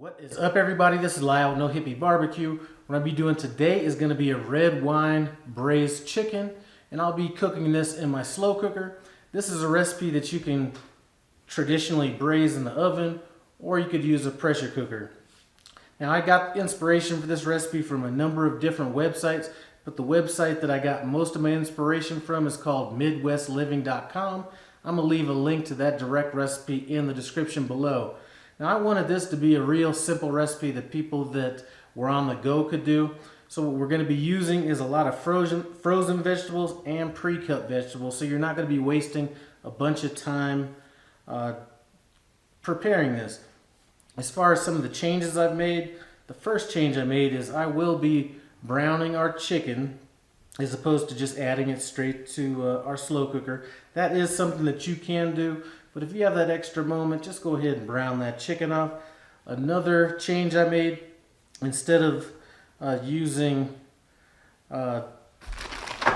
What is up, everybody? This is Lyle, No Hippie Barbecue. What I'll be doing today is going to be a red wine braised chicken, and I'll be cooking this in my slow cooker. This is a recipe that you can traditionally braise in the oven, or you could use a pressure cooker. Now, I got inspiration for this recipe from a number of different websites, but the website that I got most of my inspiration from is called MidwestLiving.com. I'm going to leave a link to that direct recipe in the description below. Now, I wanted this to be a real simple recipe that people that were on the go could do. So what we're going to be using is a lot of frozen vegetables and pre-cut vegetables. So you're not going to be wasting a bunch of time preparing this. As far as some of the changes I've made, the first change I made is I will be browning our chicken as opposed to just adding it straight to our slow cooker. That is something that you can do. But if you have that extra moment, just go ahead and brown that chicken off. Another change I made, instead of using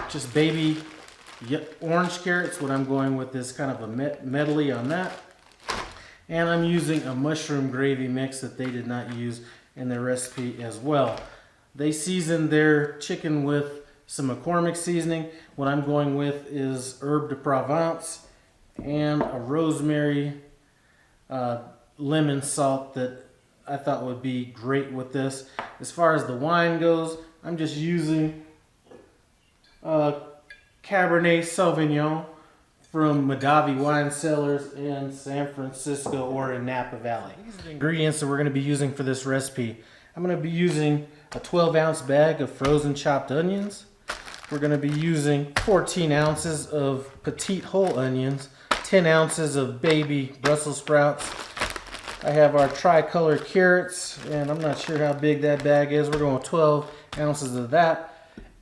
just baby orange carrots, what I'm going with is kind of a medley on that. And I'm using a mushroom gravy mix that they did not use in their recipe as well. They seasoned their chicken with some McCormick seasoning. What I'm going with is herb de Provence and a rosemary lemon salt that I thought would be great with this. As far as the wine goes, I'm just using Cabernet Sauvignon from Madavi Wine Cellars in San Francisco or in Napa Valley. These are the ingredients that we're going to be using for this recipe. I'm going to be using a 12-ounce bag of frozen chopped onions. We're going to be using 14 ounces of petite whole onions, 10 ounces of baby Brussels sprouts. I have our tricolor carrots, and I'm not sure how big that bag is. We're going with 12 ounces of that,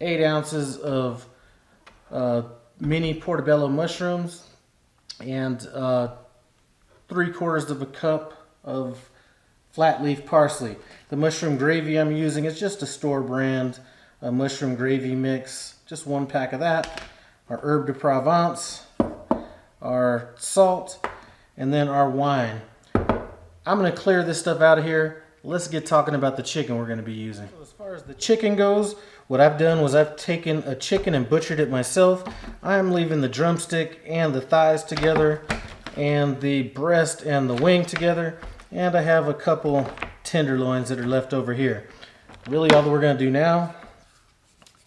8 ounces of mini portobello mushrooms, and 3/4 of a cup of flat leaf parsley. The mushroom gravy I'm using is just a store brand mushroom gravy mix, just 1 pack of that, our herb de Provence, our salt, and then our wine. I'm going to clear this stuff out of here. Let's get talking about the chicken we're going to be using. So as far as the chicken goes, what I've done was I've taken a chicken and butchered it myself. I'm leaving the drumstick and the thighs together, and the breast and the wing together, and I have a couple tenderloins that are left over here. Really, all that we're going to do now,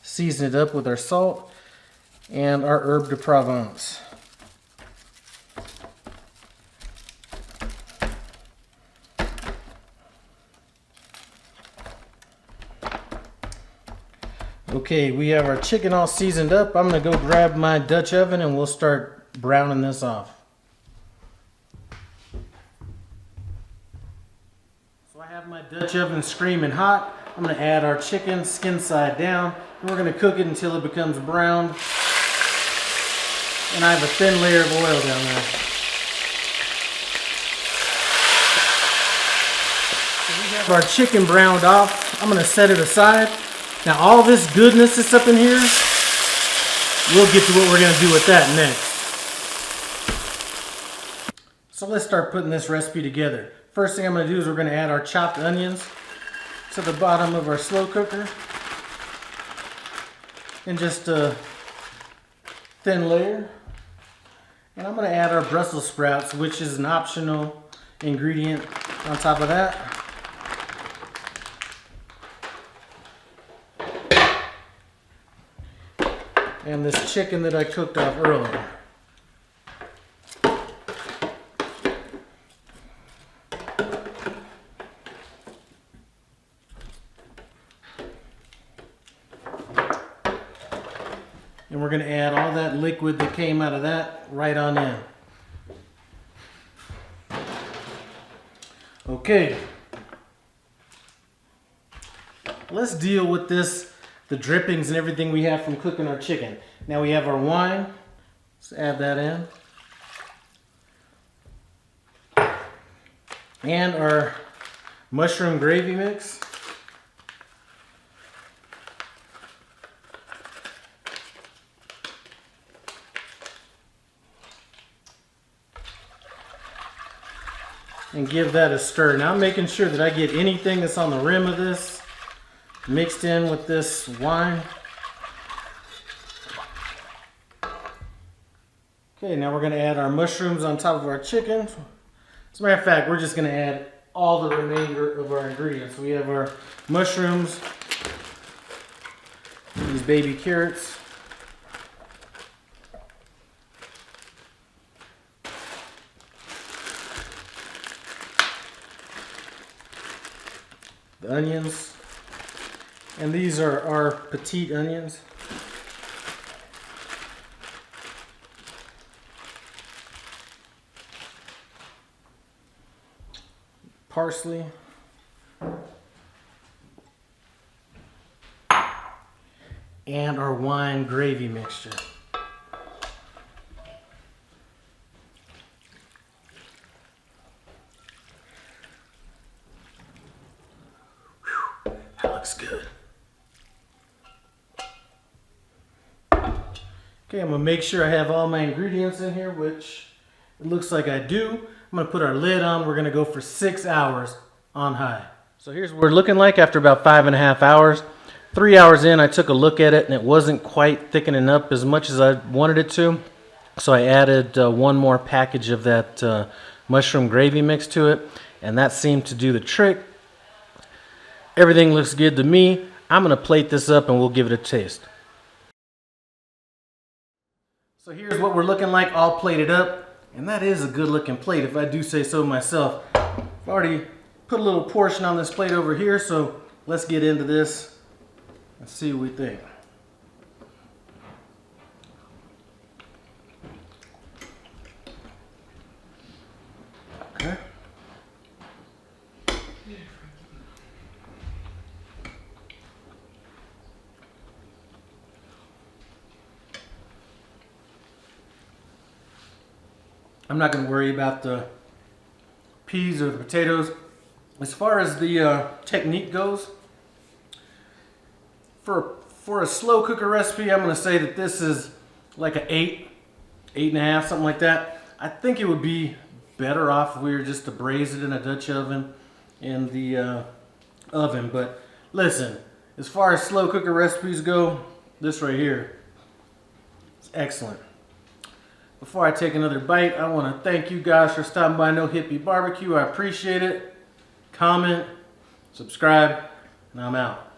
season it up with our salt and our herb de Provence. Okay, we have our chicken all seasoned up. I'm going to go grab my Dutch oven and we'll start browning this off. So I have my Dutch oven screaming hot. I'm going to add our chicken skin side down, and we're going to cook it until it becomes browned. And I have a thin layer of oil down there. So we have our chicken browned off. I'm going to set it aside. Now all this goodness that's up in here, we'll get to what we're going to do with that next. So let's start putting this recipe together. First thing I'm going to do is we're going to add our chopped onions to the bottom of our slow cooker in just a thin layer. And I'm going to add our Brussels sprouts, which is an optional ingredient on top of that. And this chicken that I cooked off earlier. And we're going to add all that liquid that came out of that right on in. Okay. Let's deal with this, the drippings and everything we have from cooking our chicken. Now we have our wine. Let's add that in. And our mushroom gravy mix. and give that a stir. Now I'm making sure that I get anything that's on the rim of this mixed in with this wine. Okay, now we're going to add our mushrooms on top of our chicken. As a matter of fact, we're just going to add all the remainder of our ingredients. We have our mushrooms, these baby carrots, the onions, and these are our petite onions. Parsley, and our wine gravy mixture. Whew, that looks good. Okay, I'm gonna make sure I have all my ingredients in here, which it looks like I do. I'm gonna put our lid on. We're gonna go for 6 hours on high. So here's what we're looking like after about 5.5 hours. 3 hours in, I took a look at it and it wasn't quite thickening up as much as I wanted it to. So I added one more package of that mushroom gravy mix to it, and that seemed to do the trick. Everything looks good to me. I'm gonna plate this up and we'll give it a taste. So here's what we're looking like all plated up. And that is a good looking plate, if I do say so myself. I've already put a little portion on this plate over here, so let's get into this and see what we think. Okay. I'm not going to worry about the peas or the potatoes. As far as the technique goes, for a slow cooker recipe, I'm going to say that this is like an 8, 8.5, something like that. I think it would be better off if we were just to braise it in a Dutch oven in the oven. But listen, as far as slow cooker recipes go, this right here is excellent. Before I take another bite, I want to thank you guys for stopping by No Hippie Barbecue. I appreciate it. Comment, subscribe, and I'm out.